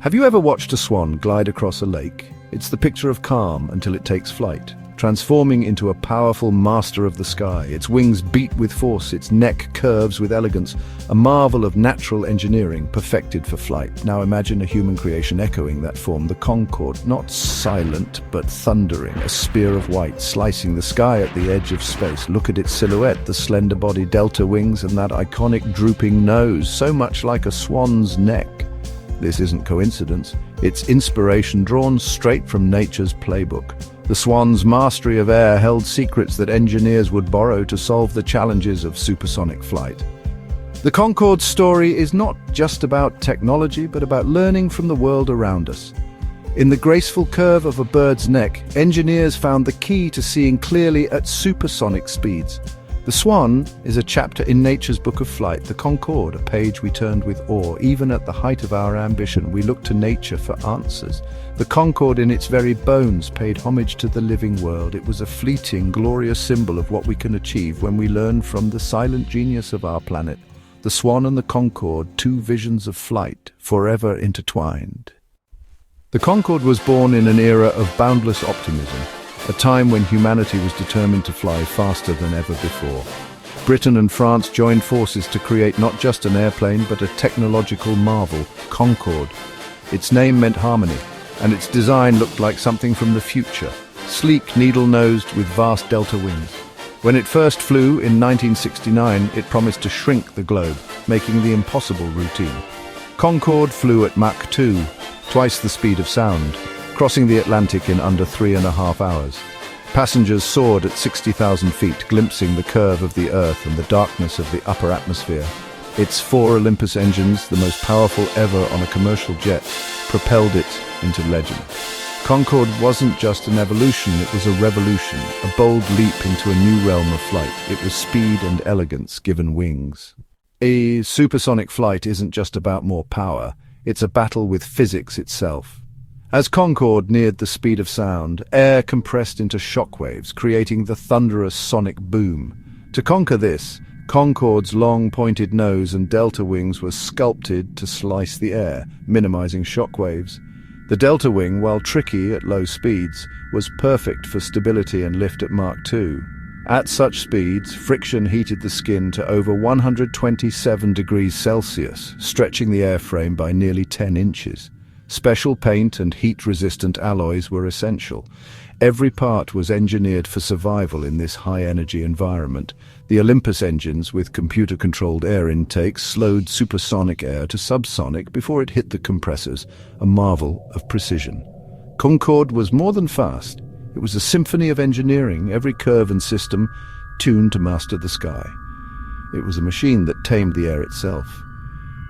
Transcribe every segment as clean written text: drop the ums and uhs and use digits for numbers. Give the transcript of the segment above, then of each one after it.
Have you ever watched a swan glide across a lake? It's the picture of calm until it takes flight, transforming into a powerful master of the sky. Its wings beat with force, its neck curves with elegance, a marvel of natural engineering perfected for flight. Now imagine a human creation echoing that form, the Concorde, not silent but thundering, a spear of white slicing the sky at the edge of space. Look at its silhouette, the slender body, delta wings, and that iconic drooping nose, so much like a swan's neck. This isn't coincidence, it's inspiration drawn straight from nature's playbook. The swan's mastery of air held secrets that engineers would borrow to solve the challenges of supersonic flight. The Concorde's story is not just about technology, but about learning from the world around us. In the graceful curve of a bird's neck, engineers found the key to seeing clearly at supersonic speeds. The swan is a chapter in nature's book of flight, the Concorde, a page we turned with awe. Even at the height of our ambition, we looked to nature for answers. The Concorde in its very bones paid homage to the living world. It was a fleeting, glorious symbol of what we can achieve when we learn from the silent genius of our planet. The swan and the Concorde, two visions of flight, forever intertwined. The Concorde was born in an era of boundless optimism, a time when humanity was determined to fly faster than ever before. Britain and France joined forces to create not just an airplane, but a technological marvel, Concorde. Its name meant harmony, and its design looked like something from the future, sleek, needle-nosed with vast delta wings. When it first flew in 1969, it promised to shrink the globe, making the impossible routine. Concorde flew at Mach 2, twice the speed of sound, crossing the Atlantic in under 3.5 hours. Passengers soared at 60,000 feet, glimpsing the curve of the Earth and the darkness of the upper atmosphere. Its 4 Olympus engines, the most powerful ever on a commercial jet, propelled it into legend. Concorde wasn't just an evolution, it was a revolution, a bold leap into a new realm of flight. It was speed and elegance given wings. A supersonic flight isn't just about more power, it's a battle with physics itself. As Concorde neared the speed of sound, air compressed into shockwaves, creating the thunderous sonic boom. To conquer this, Concorde's long pointed nose and delta wings were sculpted to slice the air, minimizing shockwaves. The delta wing, while tricky at low speeds, was perfect for stability and lift at Mach 2. At such speeds, friction heated the skin to over 127 degrees Celsius, stretching the airframe by nearly 10 inches. Special paint and heat-resistant alloys were essential. Every part was engineered for survival in this high-energy environment. The Olympus engines, with computer-controlled air intakes, slowed supersonic air to subsonic before it hit the compressors, a marvel of precision. Concorde was more than fast. It was a symphony of engineering, every curve and system tuned to master the sky. It was a machine that tamed the air itself.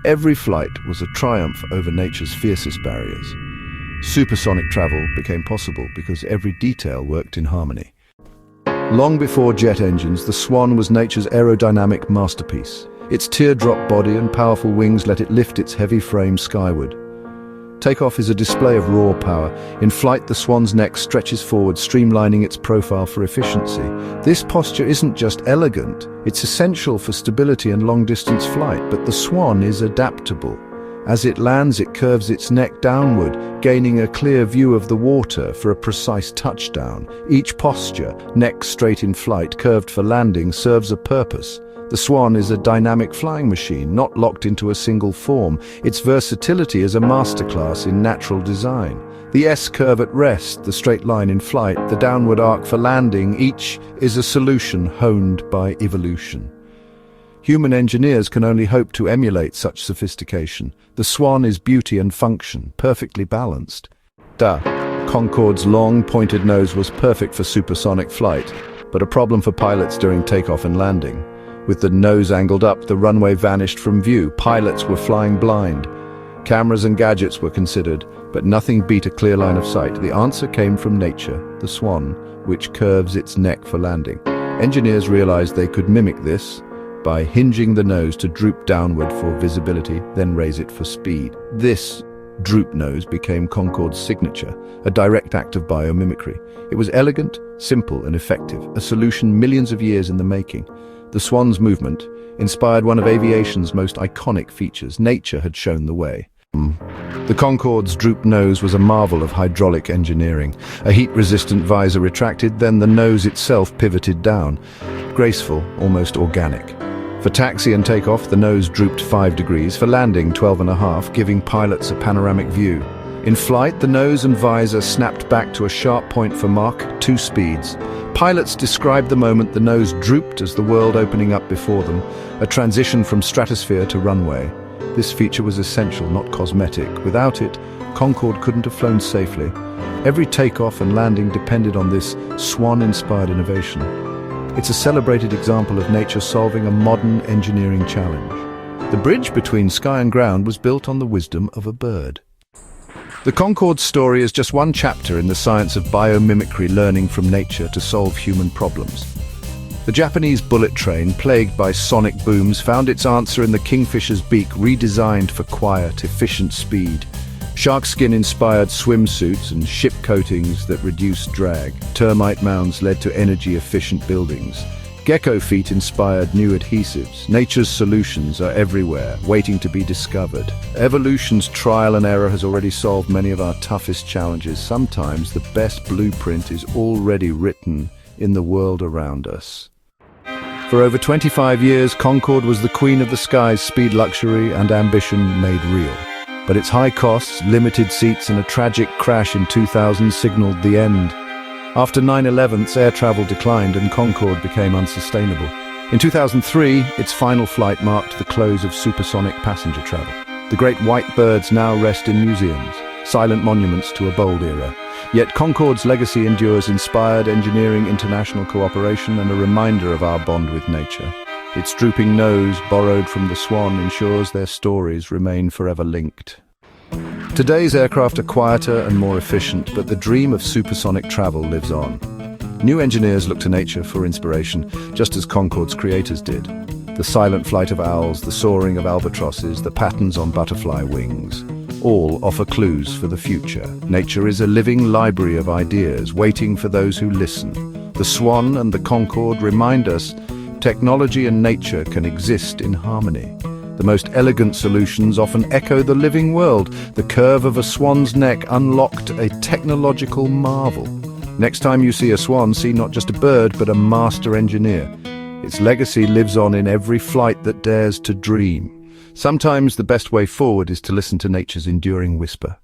Every flight was a triumph over nature's fiercest barriers. Supersonic travel became possible because every detail worked in harmony. Long before jet engines, the Swan was nature's aerodynamic masterpiece. Its teardrop body and powerful wings let it lift its heavy frame skyward. Takeoff is a display of raw power. In flight, the Swan's neck stretches forward, streamlining its profile for efficiency. This posture isn't just elegant, it's essential for stability and long-distance flight, but the Swan is adaptable. As it lands, it curves its neck downward, gaining a clear view of the water for a precise touchdown. Each posture, neck straight in flight, curved for landing, serves a purpose. The Swan is a dynamic flying machine, not locked into a single form. Its versatility is a masterclass in natural design. The S-curve at rest, the straight line in flight, the downward arc for landing, each is a solution honed by evolution. Human engineers can only hope to emulate such sophistication. The Swan is beauty and function, perfectly balanced. Concorde's long, pointed nose was perfect for supersonic flight, but a problem for pilots during takeoff and landing. With the nose angled up, the runway vanished from view. Pilots were flying blind. Cameras and gadgets were considered, but nothing beat a clear line of sight. The answer came from nature, the Swan, which curves its neck for landing. Engineers realized they could mimic this by hinging the nose to droop downward for visibility, then raise it for speed. This droop nose became Concorde's signature, a direct act of biomimicry. It was elegant, simple, and effective, a solution millions of years in the making. The Swan's movement inspired one of aviation's most iconic features. Nature had shown the way. The Concorde's droop nose was a marvel of hydraulic engineering. A heat-resistant visor retracted, then the nose itself pivoted down. Graceful, almost organic. For taxi and takeoff, the nose drooped 5 degrees. For landing, 12.5, giving pilots a panoramic view. In flight, the nose and visor snapped back to a sharp point for Mach 2 speeds. Pilots described the moment the nose drooped as the world opening up before them, a transition from stratosphere to runway. This feature was essential, not cosmetic. Without it, Concorde couldn't have flown safely. Every takeoff and landing depended on this Swan-inspired innovation. It's a celebrated example of nature solving a modern engineering challenge. The bridge between sky and ground was built on the wisdom of a bird. The Concorde story is just one chapter in the science of biomimicry, learning from nature to solve human problems. The Japanese bullet train, plagued by sonic booms, found its answer in the kingfisher's beak, redesigned for quiet, efficient speed. Shark skin-inspired swimsuits and ship coatings that reduced drag. Termite mounds led to energy-efficient buildings. Gecko feet inspired new adhesives. Nature's solutions are everywhere, waiting to be discovered. Evolution's trial and error has already solved many of our toughest challenges. Sometimes the best blueprint is already written in the world around us. For over 25 years, Concorde was the queen of the skies, speed, luxury, and ambition made real. But its high costs, limited seats, and a tragic crash in 2000 signaled the end. After 9/11, air travel declined and Concorde became unsustainable. In 2003, its final flight marked the close of supersonic passenger travel. The great white birds now rest in museums, silent monuments to a bold era. Yet Concorde's legacy endures, inspired engineering, international cooperation, and a reminder of our bond with nature. Its drooping nose, borrowed from the Swan, ensures their stories remain forever linked. Today's aircraft are quieter and more efficient, but the dream of supersonic travel lives on. New engineers look to nature for inspiration, just as Concorde's creators did. The silent flight of owls, the soaring of albatrosses, the patterns on butterfly wings. All offer clues for the future. Nature is a living library of ideas, waiting for those who listen. The Swan and the Concorde remind us technology and nature can exist in harmony. The most elegant solutions often echo the living world. The curve of a swan's neck unlocked a technological marvel. Next time you see a swan, see not just a bird, but a master engineer. Its legacy lives on in every flight that dares to dream. Sometimes the best way forward is to listen to nature's enduring whisper.